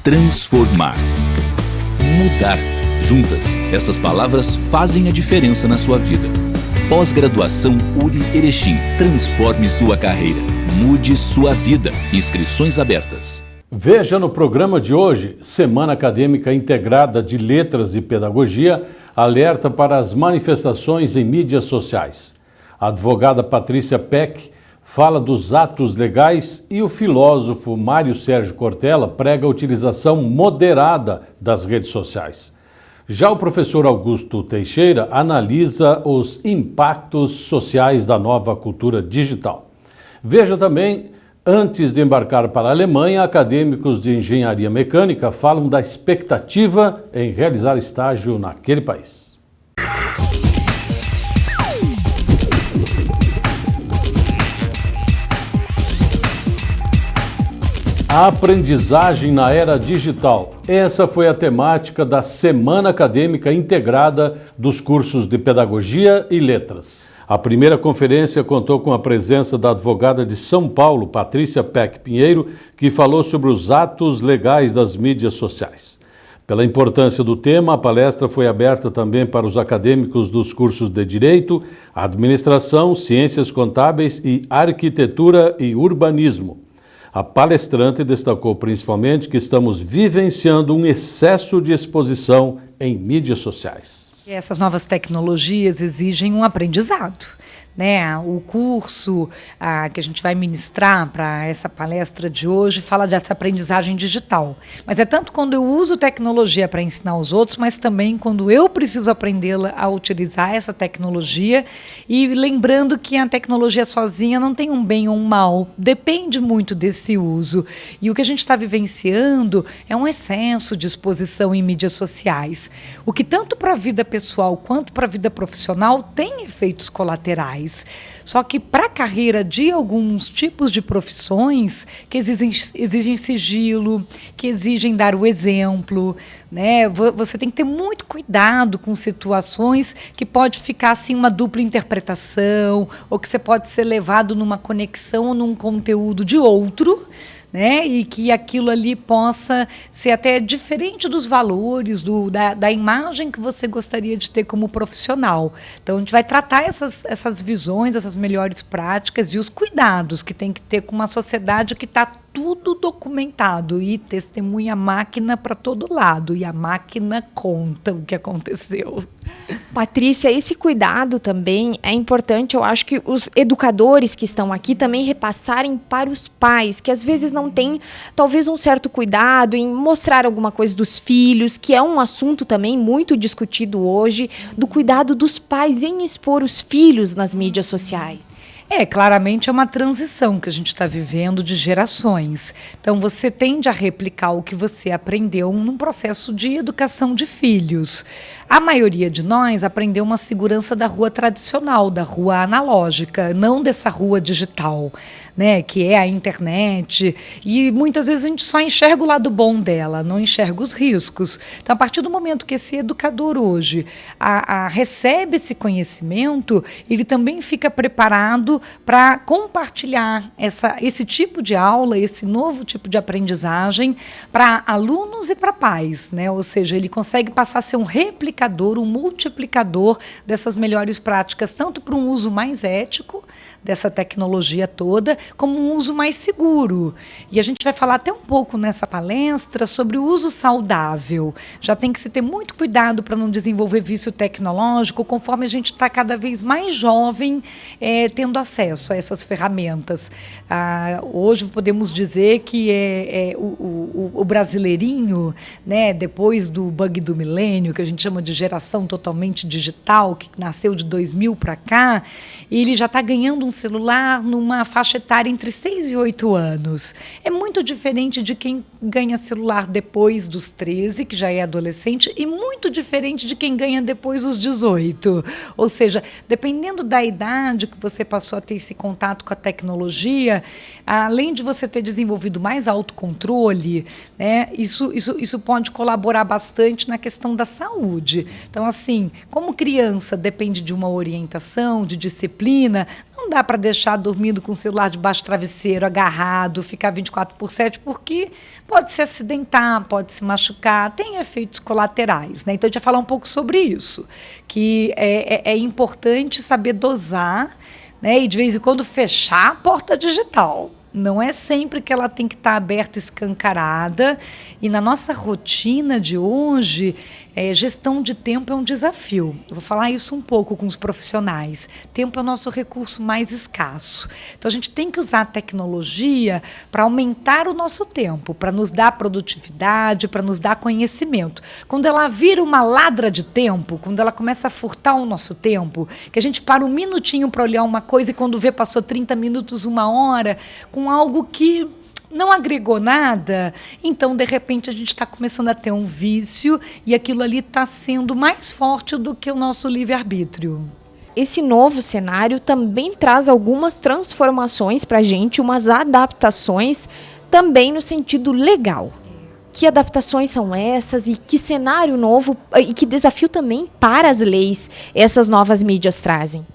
transformar, mudar. Juntas, essas palavras fazem a diferença na sua vida. Pós-graduação URI Erechim. Transforme sua carreira. Mude sua vida. Inscrições abertas. Veja no programa de hoje, Semana Acadêmica Integrada de Letras e Pedagogia alerta para as manifestações em mídias sociais. A advogada Patrícia Peck fala dos atos legais e o filósofo Mário Sérgio Cortella prega a utilização moderada das redes sociais. Já o professor Augusto Teixeira analisa os impactos sociais da nova cultura digital. Veja também, antes de embarcar para a Alemanha, acadêmicos de engenharia mecânica falam da expectativa em realizar estágio naquele país. A aprendizagem na era digital. Essa foi a temática da Semana Acadêmica Integrada dos cursos de Pedagogia e Letras. A primeira conferência contou com a presença da advogada de São Paulo, Patrícia Peck Pinheiro, que falou sobre os atos legais das mídias sociais. Pela importância do tema, a palestra foi aberta também para os acadêmicos dos cursos de Direito, Administração, Ciências Contábeis e Arquitetura e Urbanismo. A palestrante destacou principalmente que estamos vivenciando um excesso de exposição em mídias sociais. Essas novas tecnologias exigem um aprendizado, né? O curso que a gente vai ministrar para essa palestra de hoje fala dessa aprendizagem digital. Mas é tanto quando eu uso tecnologia para ensinar os outros, mas também quando eu preciso aprendê-la a utilizar essa tecnologia. E lembrando que a tecnologia sozinha não tem um bem ou um mal, depende muito desse uso. E o que a gente está vivenciando é um excesso de exposição em mídias sociais, o que tanto para a vida pessoal quanto para a vida profissional tem efeitos colaterais. Só que para a carreira de alguns tipos de profissões que exigem sigilo, que exigem dar o exemplo, né? Você tem que ter muito cuidado com situações que pode ficar assim uma dupla interpretação, ou que você pode ser levado numa conexão ou num conteúdo de outro, né? E que aquilo ali possa ser até diferente dos valores, da imagem que você gostaria de ter como profissional. Então, a gente vai tratar essas visões, essas melhores práticas e os cuidados que tem que ter com uma sociedade que está tudo documentado e testemunha a máquina para todo lado, e a máquina conta o que aconteceu. Patrícia, esse cuidado também é importante. Eu acho que os educadores que estão aqui também repassarem para os pais, que às vezes não têm talvez um certo cuidado em mostrar alguma coisa dos filhos, que é um assunto também muito discutido hoje, do cuidado dos pais em expor os filhos nas mídias sociais. Claramente é uma transição que a gente está vivendo de gerações. Então, você tende a replicar o que você aprendeu num processo de educação de filhos. A maioria de nós aprendeu uma segurança da rua tradicional, da rua analógica, não dessa rua digital, né, que é a internet, e muitas vezes a gente só enxerga o lado bom dela, não enxerga os riscos. Então, a partir do momento que esse educador hoje recebe esse conhecimento, ele também fica preparado para compartilhar esse tipo de aula, esse novo tipo de aprendizagem para alunos e para pais, né? Ou seja, ele consegue passar a ser um replicador, um multiplicador dessas melhores práticas, tanto para um uso mais ético dessa tecnologia toda, como um uso mais seguro. E a gente vai falar até um pouco nessa palestra sobre o uso saudável. Já tem que se ter muito cuidado para não desenvolver vício tecnológico, conforme a gente está cada vez mais jovem tendo acesso a essas ferramentas. Hoje podemos dizer que o brasileirinho, né, depois do bug do milênio, que a gente chama de geração totalmente digital, que nasceu de 2000 para cá, ele já está ganhando um celular numa faixa etária entre 6 e 8 anos. É muito diferente de quem ganha celular depois dos 13, que já é adolescente, e muito diferente de quem ganha depois dos 18. Ou seja, dependendo da idade que você passou a ter esse contato com a tecnologia, além de você ter desenvolvido mais autocontrole, né, isso pode colaborar bastante na questão da saúde. Então, assim, como criança depende de uma orientação, de disciplina, não dá dá para deixar dormindo com o celular debaixo do travesseiro, agarrado, ficar 24/7, porque pode se acidentar, pode se machucar, tem efeitos colaterais, né? Então, a gente vai falar um pouco sobre isso, que é importante saber dosar, né? E, de vez em quando, fechar a porta digital. Não é sempre que ela tem que estar aberta, escancarada. E na nossa rotina de hoje, gestão de tempo é um desafio. Eu vou falar isso um pouco com os profissionais. Tempo é o nosso recurso mais escasso. Então, a gente tem que usar a tecnologia para aumentar o nosso tempo, para nos dar produtividade, para nos dar conhecimento. Quando ela vira uma ladra de tempo, quando ela começa a furtar o nosso tempo, que a gente para um minutinho para olhar uma coisa e quando vê passou 30 minutos, 1 hora, com algo que não agregou nada, então, de repente, a gente está começando a ter um vício e aquilo ali está sendo mais forte do que o nosso livre-arbítrio. Esse novo cenário também traz algumas transformações para a gente, umas adaptações também no sentido legal. Que adaptações são essas e que cenário novo e que desafio também para as leis essas novas mídias trazem?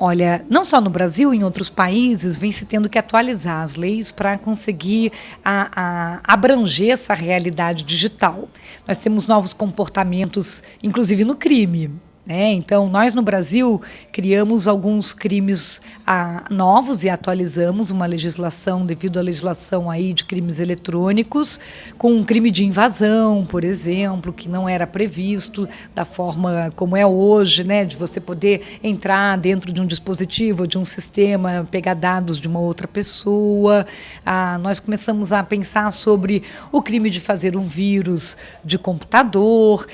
Olha, não só no Brasil, em outros países, vem se tendo que atualizar as leis para conseguir abranger essa realidade digital. Nós temos novos comportamentos, inclusive no crime. Então, nós no Brasil criamos alguns crimes novos e atualizamos uma legislação, devido à legislação aí de crimes eletrônicos, com um crime de invasão, por exemplo, que não era previsto da forma como é hoje, de você poder entrar dentro de um dispositivo, de um sistema, pegar dados de uma outra pessoa. Nós começamos a pensar sobre o crime de fazer um vírus de computador,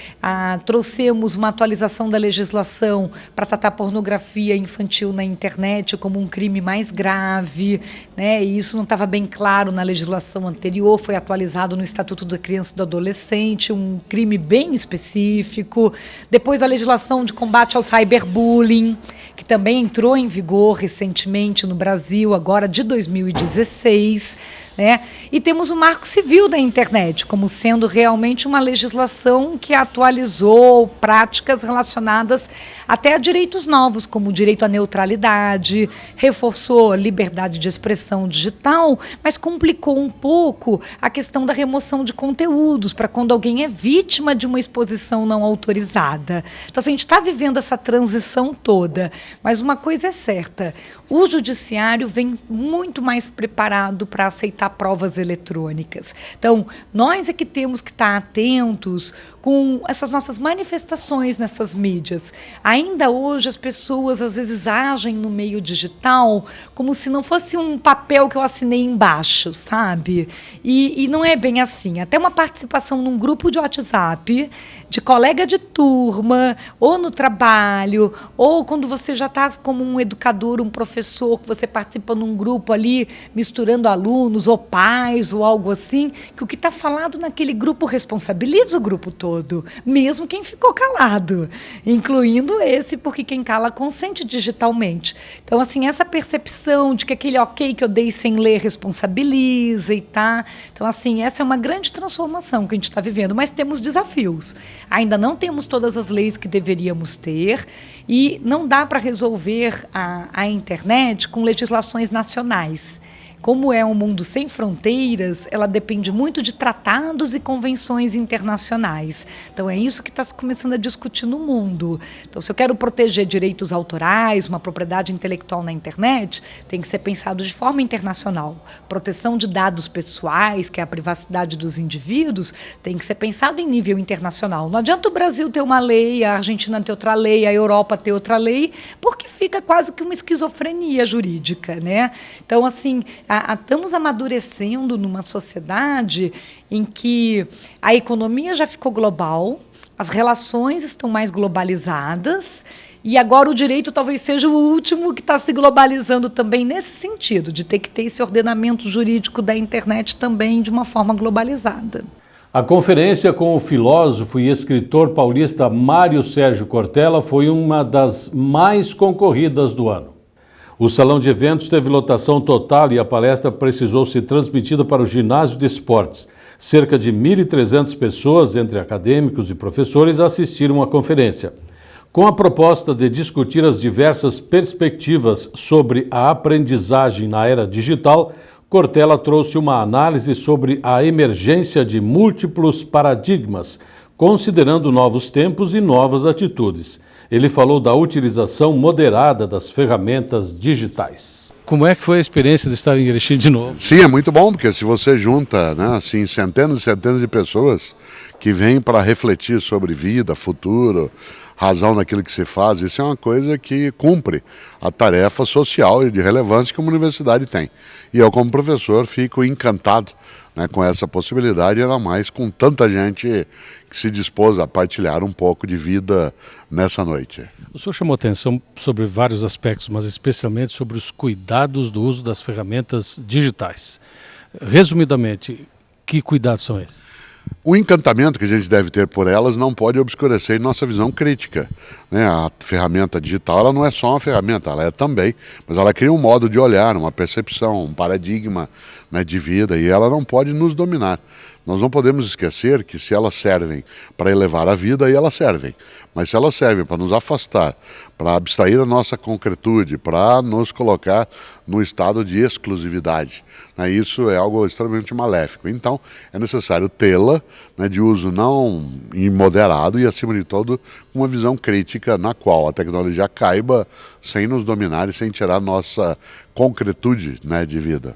trouxemos uma atualização da legislação para tratar pornografia infantil na internet como um crime mais grave, e isso não estava bem claro na legislação anterior, foi atualizado no Estatuto da Criança e do Adolescente, um crime bem específico. Depois a legislação de combate ao cyberbullying, que também entrou em vigor recentemente no Brasil, agora de 2016, E temos o Marco Civil da Internet, como sendo realmente uma legislação que atualizou práticas relacionadas até a direitos novos, como o direito à neutralidade, reforçou a liberdade de expressão digital, mas complicou um pouco a questão da remoção de conteúdos, para quando alguém é vítima de uma exposição não autorizada. Então, assim, a gente está vivendo essa transição toda, mas uma coisa é certa, o judiciário vem muito mais preparado para aceitar provas eletrônicas. Então, nós é que temos que estar atentos com essas nossas manifestações nessas mídias. Ainda hoje as pessoas às vezes agem no meio digital como se não fosse um papel que eu assinei embaixo, sabe? E não é bem assim. Até uma participação num grupo de WhatsApp, de colega de turma, ou no trabalho, ou quando você já está como um educador, um professor, que você participa num grupo ali, misturando alunos, ou pais, ou algo assim, que o que está falado naquele grupo responsabiliza o grupo todo. Mesmo quem ficou calado, incluindo esse, porque quem cala consente digitalmente. Então, assim, essa percepção de que aquele ok que eu dei sem ler responsabiliza e tá. Então, assim, essa é uma grande transformação que a gente está vivendo, mas temos desafios. Ainda não temos todas as leis que deveríamos ter e não dá para resolver a internet com legislações nacionais. Como é um mundo sem fronteiras, ela depende muito de tratados e convenções internacionais. Então, é isso que está se começando a discutir no mundo. Então, se eu quero proteger direitos autorais, uma propriedade intelectual na internet, tem que ser pensado de forma internacional. Proteção de dados pessoais, que é a privacidade dos indivíduos, tem que ser pensado em nível internacional. Não adianta o Brasil ter uma lei, a Argentina ter outra lei, a Europa ter outra lei, porque fica quase que uma esquizofrenia jurídica, Então, assim, estamos amadurecendo numa sociedade em que a economia já ficou global, as relações estão mais globalizadas e agora o direito talvez seja o último que está se globalizando também nesse sentido, de ter que ter esse ordenamento jurídico da internet também de uma forma globalizada. A conferência com o filósofo e escritor paulista Mário Sérgio Cortella foi uma das mais concorridas do ano. O salão de eventos teve lotação total e a palestra precisou ser transmitida para o ginásio de esportes. Cerca de 1.300 pessoas, entre acadêmicos e professores, assistiram à conferência. Com a proposta de discutir as diversas perspectivas sobre a aprendizagem na era digital, Cortella trouxe uma análise sobre a emergência de múltiplos paradigmas, considerando novos tempos e novas atitudes. Ele falou da utilização moderada das ferramentas digitais. Como é que foi a experiência de estar em Erechim de novo? Sim, é muito bom, porque se você junta, né, assim, centenas e centenas de pessoas que vêm para refletir sobre vida, futuro, razão naquilo que se faz, isso é uma coisa que cumpre a tarefa social e de relevância que uma universidade tem. E eu, como professor, fico encantado, né, com essa possibilidade, ainda mais com tanta gente que se dispôs a partilhar um pouco de vida nessa noite. O senhor chamou atenção sobre vários aspectos, mas especialmente sobre os cuidados do uso das ferramentas digitais. Resumidamente, que cuidados são esses? O encantamento que a gente deve ter por elas não pode obscurecer nossa visão crítica, né? A ferramenta digital, ela não é só uma ferramenta, ela é também, mas ela cria um modo de olhar, uma percepção, um paradigma, né, de vida, e ela não pode nos dominar. Nós não podemos esquecer que se elas servem para elevar a vida, aí elas servem. Mas se elas servem para nos afastar, para abstrair a nossa concretude, para nos colocar no estado de exclusividade, né, isso é algo extremamente maléfico. Então, é necessário tê-la, né, de uso não imoderado e, acima de tudo, uma visão crítica na qual a tecnologia caiba sem nos dominar e sem tirar nossa concretude, né, de vida.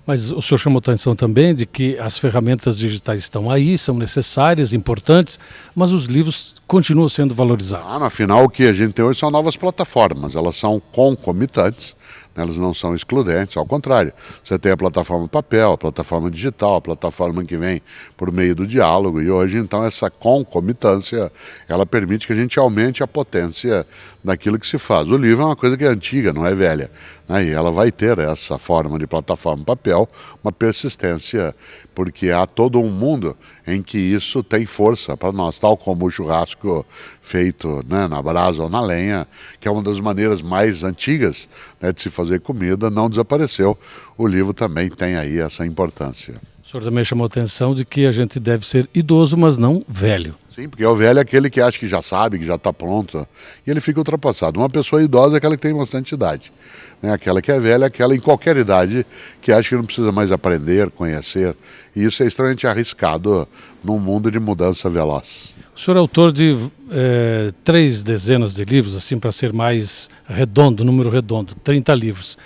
Mas o senhor chamou atenção também de que as ferramentas digitais estão aí, são necessárias, importantes, mas os livros continuam sendo valorizados. Afinal, o que a gente tem hoje são novas plataformas, elas são concomitantes, né, elas não são excludentes, ao contrário. Você tem a plataforma papel, a plataforma digital, a plataforma que vem por meio do diálogo, e hoje, então, essa concomitância, ela permite que a gente aumente a potência daquilo que se faz. O livro é uma coisa que é antiga, não é velha, né, e ela vai ter essa forma de plataforma papel, uma persistência, porque há todo um mundo em que isso tem força para nós, tal como o churrasco feito, né, na brasa ou na lenha, que é uma das maneiras mais antigas, né, de se fazer comida, não desapareceu. O livro também tem aí essa importância. O senhor também chamou a atenção de que a gente deve ser idoso, mas não velho. Sim, porque o velho é aquele que acha que já sabe, que já está pronto, e ele fica ultrapassado. Uma pessoa idosa é aquela que tem bastante idade, né? Aquela que é velha é aquela em qualquer idade que acha que não precisa mais aprender, conhecer, e isso é extremamente arriscado num mundo de mudança veloz. O senhor é autor de 3 dezenas de livros, assim para ser mais redondo, número redondo, 30 livros.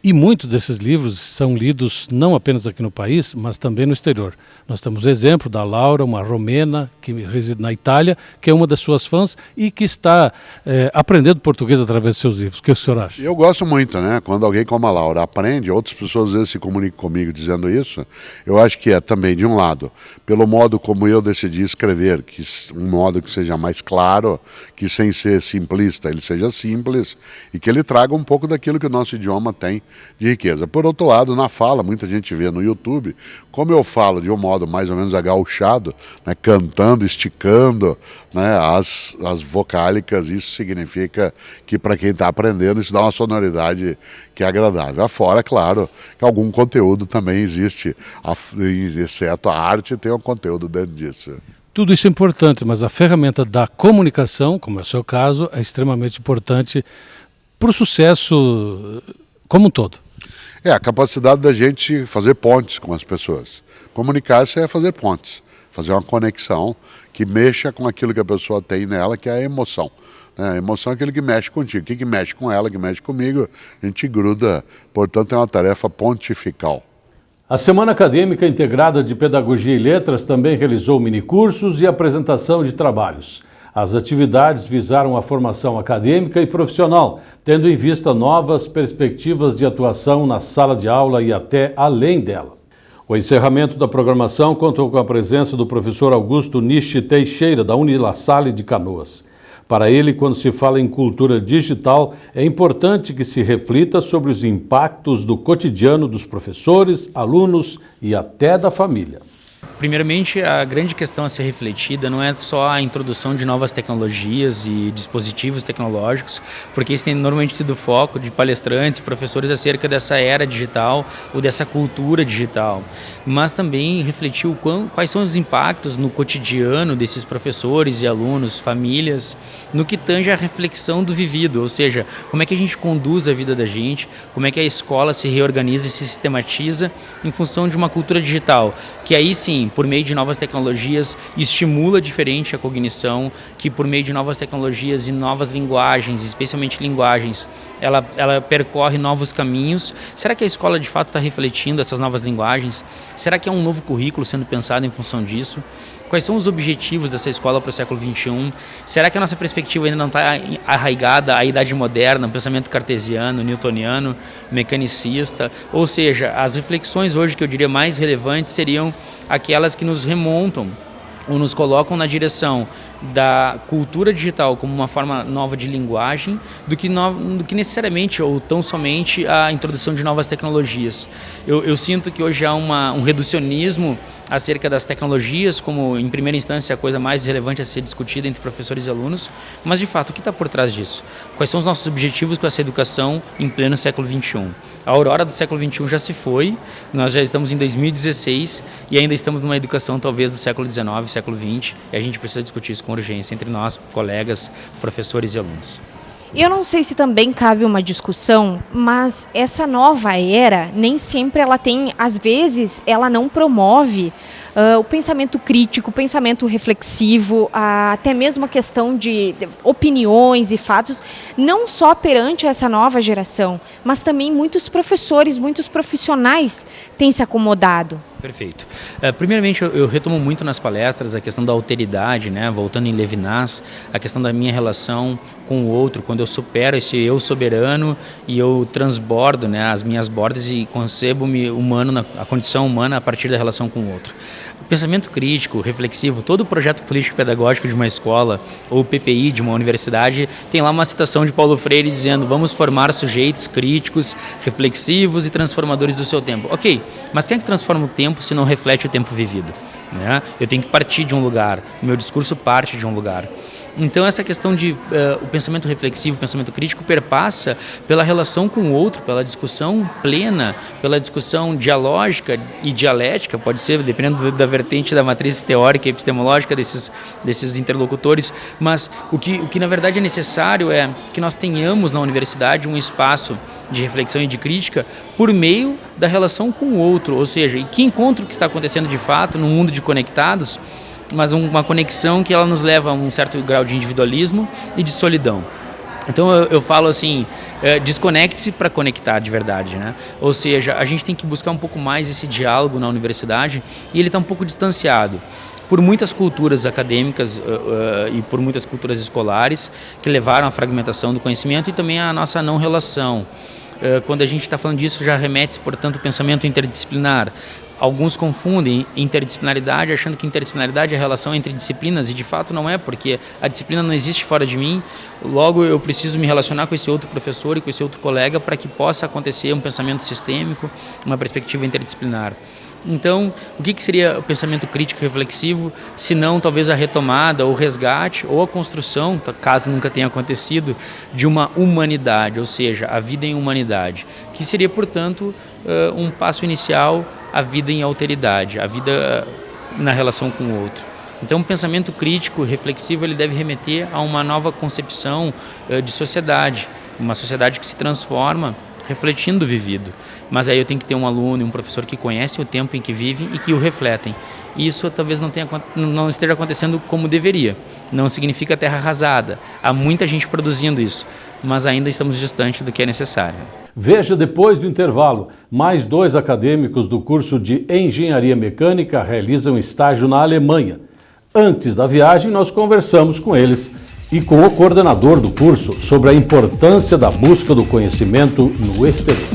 E muitos desses livros são lidos não apenas aqui no país, mas também no exterior. Nós temos o exemplo da Laura, uma romena que reside na Itália, que é uma das suas fãs e que está aprendendo português através de seus livros. O que o senhor acha? Eu gosto muito, né? Quando alguém como a Laura aprende, outras pessoas às vezes se comunicam comigo dizendo isso, eu acho que é também, de um lado, pelo modo como eu decidi escrever, que um modo que seja mais claro, que sem ser simplista, ele seja simples e que ele traga um pouco daquilo que o nosso idioma tem de riqueza. Por outro lado, na fala, muita gente vê no YouTube, como eu falo de um modo mais ou menos agauchado, né, cantando, esticando, né, as vocálicas, isso significa que para quem está aprendendo isso dá uma sonoridade que é agradável. Afora, claro, que algum conteúdo também existe, exceto a arte, tem um conteúdo dentro disso. Tudo isso é importante, mas a ferramenta da comunicação, como é o seu caso, é extremamente importante para o sucesso como um todo. É a capacidade da gente fazer pontes com as pessoas. Comunicar-se é fazer pontes, fazer uma conexão que mexa com aquilo que a pessoa tem nela, que é a emoção. A emoção é aquilo que mexe contigo. O que mexe com ela, que mexe comigo, a gente gruda. Portanto, é uma tarefa pontifical. A Semana Acadêmica Integrada de Pedagogia e Letras também realizou minicursos e apresentação de trabalhos. As atividades visaram a formação acadêmica e profissional, tendo em vista novas perspectivas de atuação na sala de aula e até além dela. O encerramento da programação contou com a presença do professor Augusto Nishi Teixeira, da Unilassalle de Canoas. Para ele, quando se fala em cultura digital, é importante que se reflita sobre os impactos do cotidiano dos professores, alunos e até da família. Primeiramente, a grande questão a ser refletida não é só a introdução de novas tecnologias e dispositivos tecnológicos, porque isso tem normalmente sido foco de palestrantes e professores acerca dessa era digital ou dessa cultura digital, mas também refletir quais são os impactos no cotidiano desses professores e alunos, famílias, no que tange a reflexão do vivido, ou seja, como é que a gente conduz a vida da gente, como é que a escola se reorganiza e se sistematiza em função de uma cultura digital, que aí sim, por meio de novas tecnologias, estimula diferente a cognição, que por meio de novas tecnologias e novas linguagens, especialmente linguagens, ela percorre novos caminhos. Será que a escola de fato está refletindo essas novas linguagens? Será que é um novo currículo sendo pensado em função disso? Quais são os objetivos dessa escola para o século XXI? Será que a nossa perspectiva ainda não está arraigada à idade moderna, ao pensamento cartesiano, newtoniano, mecanicista? Ou seja, as reflexões hoje que eu diria mais relevantes seriam aquelas que nos remontam ou nos colocam na direção da cultura digital como uma forma nova de linguagem do que necessariamente ou tão somente a introdução de novas tecnologias. Eu sinto que hoje há um reducionismo acerca das tecnologias como, em primeira instância, a coisa mais relevante a ser discutida entre professores e alunos, mas, de fato, o que está por trás disso? Quais são os nossos objetivos com essa educação em pleno século XXI? A aurora do século XXI já se foi, nós já estamos em 2016 e ainda estamos numa educação talvez do século XIX, século XX, e a gente precisa discutir isso com urgência entre nós, colegas, professores e alunos. Eu não sei se também cabe uma discussão, mas essa nova era, nem sempre ela tem, às vezes, ela não promove o pensamento crítico, o pensamento reflexivo, até mesmo a questão de opiniões e fatos, não só perante essa nova geração, mas também muitos professores, muitos profissionais têm se acomodado. Perfeito. Primeiramente, eu retomo muito nas palestras a questão da alteridade, né? Voltando em Levinas, a questão da minha relação com o outro, quando eu supero esse eu soberano e eu transbordo, né, as minhas bordas e concebo-me humano, a condição humana a partir da relação com o outro. O pensamento crítico, reflexivo, todo o projeto político-pedagógico de uma escola ou PPI de uma universidade tem lá uma citação de Paulo Freire dizendo: vamos formar sujeitos críticos, reflexivos e transformadores do seu tempo. Ok, mas quem é que transforma o tempo se não reflete o tempo vivido? Né? Eu tenho que partir de um lugar, o meu discurso parte de um lugar. Então essa questão de o pensamento reflexivo, o pensamento crítico perpassa pela relação com o outro, pela discussão plena, pela discussão dialógica e dialética, pode ser, dependendo da vertente da matriz teórica e epistemológica desses interlocutores, mas o que na verdade é necessário é que nós tenhamos na universidade um espaço de reflexão e de crítica por meio da relação com o outro, ou seja, e que encontro que está acontecendo de fato no mundo de conectados, mas uma conexão que ela nos leva a um certo grau de individualismo e de solidão. Então eu falo assim, desconecte-se para conectar de verdade, né? Ou seja, a gente tem que buscar um pouco mais esse diálogo na universidade e ele está um pouco distanciado por muitas culturas acadêmicas e por muitas culturas escolares que levaram à fragmentação do conhecimento e também à nossa não relação. Quando a gente está falando disso, já remete-se, portanto, ao pensamento interdisciplinar. Alguns confundem interdisciplinaridade, achando que interdisciplinaridade é a relação entre disciplinas, e de fato não é, porque a disciplina não existe fora de mim, logo eu preciso me relacionar com esse outro professor e com esse outro colega para que possa acontecer um pensamento sistêmico, uma perspectiva interdisciplinar. Então, o que seria o pensamento crítico e reflexivo, se não talvez a retomada, ou o resgate, ou a construção, caso nunca tenha acontecido, de uma humanidade, ou seja, a vida em humanidade, que seria, portanto, um passo inicial à vida em alteridade, a vida na relação com o outro. Então, o pensamento crítico e reflexivo ele deve remeter a uma nova concepção de sociedade, uma sociedade que se transforma refletindo o vivido. Mas aí eu tenho que ter um aluno e um professor que conhecem o tempo em que vivem e que o refletem. E isso talvez não esteja acontecendo como deveria. Não significa terra arrasada. Há muita gente produzindo isso, mas ainda estamos distante do que é necessário. Veja depois do intervalo, mais 2 acadêmicos do curso de Engenharia Mecânica realizam estágio na Alemanha. Antes da viagem, nós conversamos com eles e com o coordenador do curso sobre a importância da busca do conhecimento no exterior.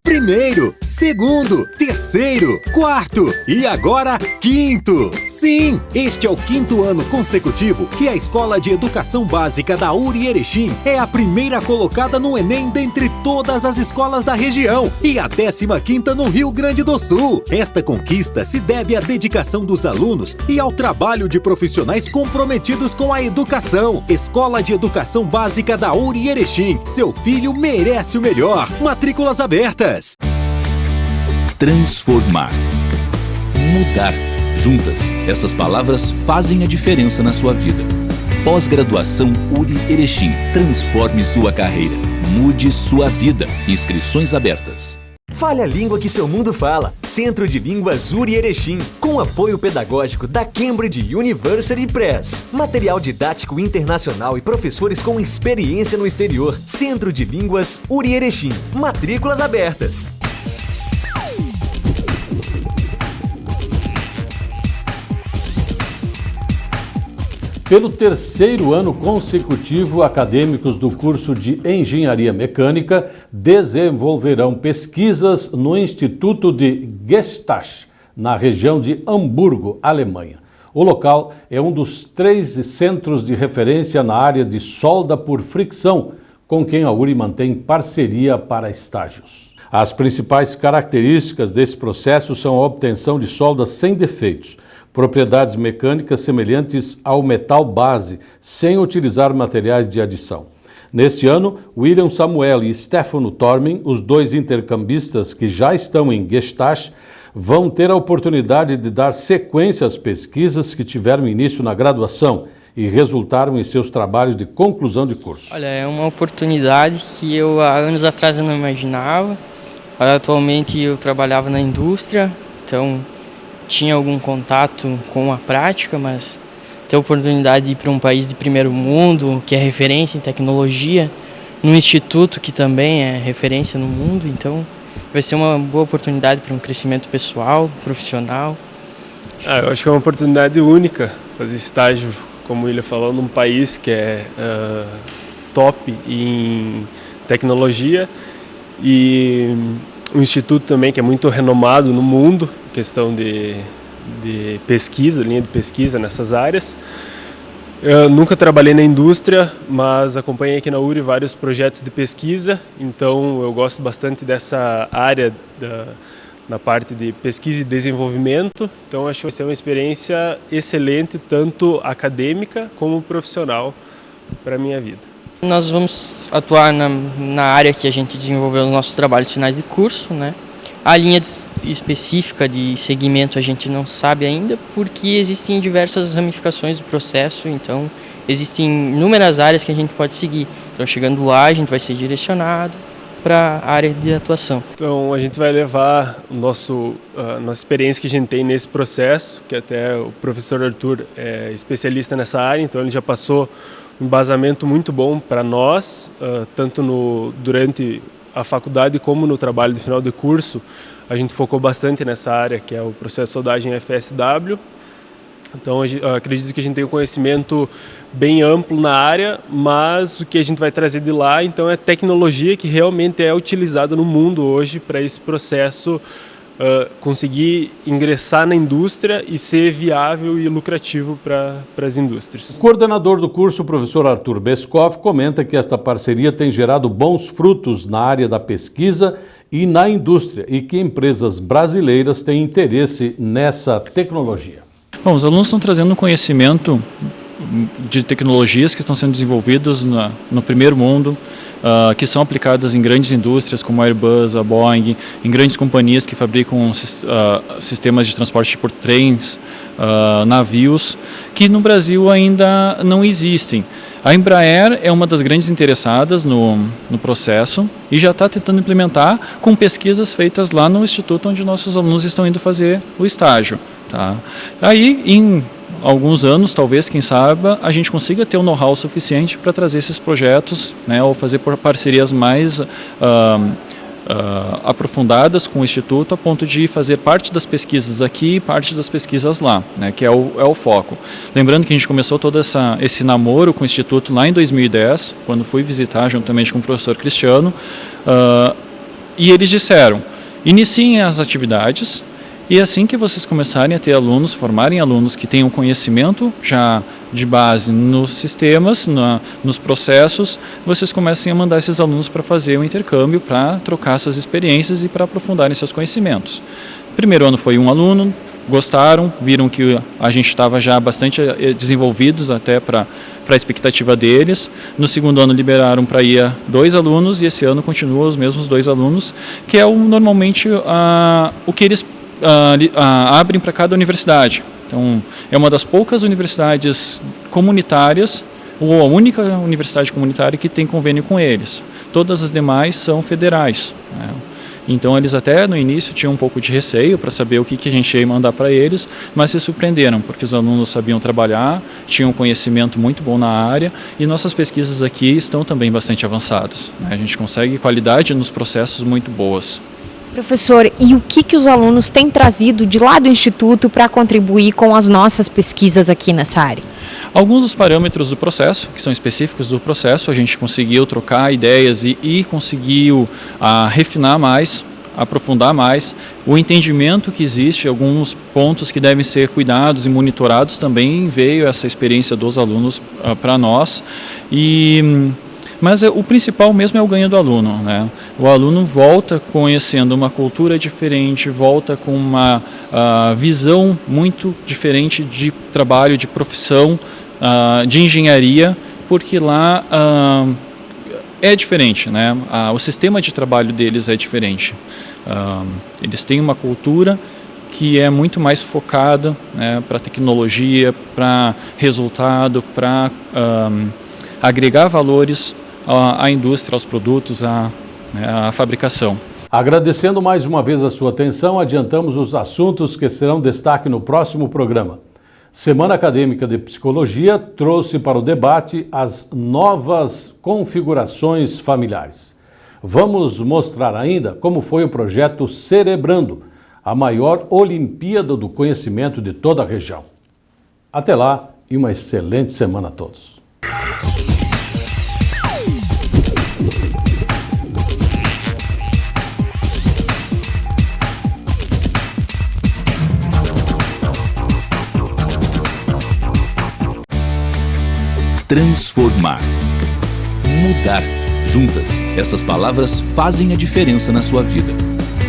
Primeiro, segundo, terceiro, quarto e agora quinto. Sim, este é o 5º ano consecutivo que a Escola de Educação Básica da URI Erechim é a primeira colocada no Enem dentre todas as escolas da região e a 15ª no Rio Grande do Sul. Esta conquista se deve à dedicação dos alunos e ao trabalho de profissionais comprometidos com a educação. Escola de Educação Básica da URI Erechim. Seu filho merece o melhor. Matrículas abertas. Transformar. Mudar. Juntas, essas palavras fazem a diferença na sua vida. Pós-graduação URI Erechim. Transforme sua carreira. Mude sua vida. Inscrições abertas. Fale a língua que seu mundo fala. Centro de Línguas URI Erechim, com apoio pedagógico da Cambridge University Press. Material didático internacional e professores com experiência no exterior. Centro de Línguas URI Erechim. Matrículas abertas. Pelo 3º ano consecutivo, acadêmicos do curso de Engenharia Mecânica desenvolverão pesquisas no Instituto de Gestach, na região de Hamburgo, Alemanha. O local é um dos 3 centros de referência na área de solda por fricção, com quem a URI mantém parceria para estágios. As principais características desse processo são a obtenção de soldas sem defeitos, propriedades mecânicas semelhantes ao metal base, sem utilizar materiais de adição. Neste ano, William Samuel e Stefano Tormin, os 2 intercambistas que já estão em Gestach, vão ter a oportunidade de dar sequência às pesquisas que tiveram início na graduação e resultaram em seus trabalhos de conclusão de curso. Olha, é uma oportunidade que eu há anos atrás eu não imaginava. Atualmente eu trabalhava na indústria, então tinha algum contato com a prática, mas ter a oportunidade de ir para um país de primeiro mundo, que é referência em tecnologia, num instituto que também é referência no mundo, então vai ser uma boa oportunidade para um crescimento pessoal, profissional. Eu acho que é uma oportunidade única fazer estágio, como o William falou, num país que é top em tecnologia e um instituto também que é muito renomado no mundo, questão de pesquisa, linha de pesquisa nessas áreas. Eu nunca trabalhei na indústria, mas acompanhei aqui na URI vários projetos de pesquisa, então eu gosto bastante dessa área na parte de pesquisa e desenvolvimento, então acho que vai ser uma experiência excelente, tanto acadêmica como profissional para a minha vida. Nós vamos atuar na área que a gente desenvolveu nos nossos trabalhos finais de curso, né? A linha específica de segmento a gente não sabe ainda, porque existem diversas ramificações do processo, então existem inúmeras áreas que a gente pode seguir. Então chegando lá a gente vai ser direcionado para a área de atuação. Então a gente vai levar nossa experiência que a gente tem nesse processo, que até o professor Arthur é especialista nessa área, então ele já passou um embasamento muito bom para nós, tanto durante a faculdade como no trabalho de final de curso. A gente focou bastante nessa área, que é o processo de soldagem FSW. Então, eu acredito que a gente tem um conhecimento bem amplo na área, mas o que a gente vai trazer de lá, então, é tecnologia que realmente é utilizada no mundo hoje para esse processo conseguir ingressar na indústria e ser viável e lucrativo para as indústrias. O coordenador do curso, o professor Arthur Beskov, comenta que esta parceria tem gerado bons frutos na área da pesquisa e na indústria e que empresas brasileiras têm interesse nessa tecnologia. Bom, os alunos estão trazendo conhecimento de tecnologias que estão sendo desenvolvidas no primeiro mundo, que são aplicadas em grandes indústrias como a Airbus, a Boeing, em grandes companhias que fabricam sistemas de transporte por trens, navios, que no Brasil ainda não existem. A Embraer é uma das grandes interessadas no processo e já está tentando implementar com pesquisas feitas lá no instituto onde nossos alunos estão indo fazer o estágio. Tá? Aí, em alguns anos, talvez, quem saiba, a gente consiga ter um know-how suficiente para trazer esses projetos, né, ou fazer parcerias mais aprofundadas com o Instituto, a ponto de fazer parte das pesquisas aqui e parte das pesquisas lá, né, que é o foco. Lembrando que a gente começou todo esse namoro com o Instituto lá em 2010, quando fui visitar juntamente com o professor Cristiano, e eles disseram iniciem as atividades e assim que vocês começarem a ter alunos, formarem alunos que tenham conhecimento já de base nos sistemas, nos processos, vocês comecem a mandar esses alunos para fazer o intercâmbio, para trocar essas experiências e para aprofundarem seus conhecimentos. Primeiro ano foi um aluno, gostaram, viram que a gente estava já bastante desenvolvidos até para a expectativa deles. No segundo ano liberaram para ir 2 alunos e esse ano continuam os mesmos 2 alunos, que é normalmente o que eles abrem para cada universidade. Então, é uma das poucas universidades comunitárias, ou a única universidade comunitária que tem convênio com eles. Todas as demais são federais, né? Então, eles até no início tinham um pouco de receio para saber o que a gente ia mandar para eles, mas se surpreenderam, porque os alunos sabiam trabalhar, tinham conhecimento muito bom na área e nossas pesquisas aqui estão também bastante avançadas, né? A gente consegue qualidade nos processos muito boas. Professor, e o que os alunos têm trazido de lá do Instituto para contribuir com as nossas pesquisas aqui nessa área? Alguns dos parâmetros do processo, que são específicos do processo, a gente conseguiu trocar ideias e conseguiu refinar mais, aprofundar mais o entendimento que existe, alguns pontos que devem ser cuidados e monitorados também veio essa experiência dos alunos para nós. Mas o principal mesmo é o ganho do aluno, né? O aluno volta conhecendo uma cultura diferente, volta com uma visão muito diferente de trabalho, de profissão, de engenharia, porque lá é diferente, né? O sistema de trabalho deles é diferente. Eles têm uma cultura que é muito mais focada, né, para tecnologia, para resultado, para agregar valores à indústria, aos produtos, à fabricação. Agradecendo mais uma vez a sua atenção, adiantamos os assuntos que serão destaque no próximo programa. Semana Acadêmica de Psicologia trouxe para o debate as novas configurações familiares. Vamos mostrar ainda como foi o projeto Cerebrando, a maior Olimpíada do Conhecimento de toda a região. Até lá e uma excelente semana a todos. Transformar. Mudar. Juntas, essas palavras fazem a diferença na sua vida.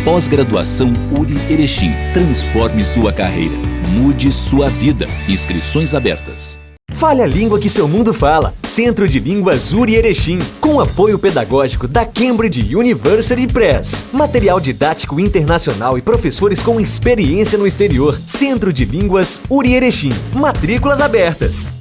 Pós-graduação URI Erechim. Transforme sua carreira. Mude sua vida. Inscrições abertas. Fale a língua que seu mundo fala. Centro de Línguas URI Erechim, com apoio pedagógico da Cambridge University Press. Material didático internacional e professores com experiência no exterior. Centro de Línguas URI Erechim. Matrículas abertas.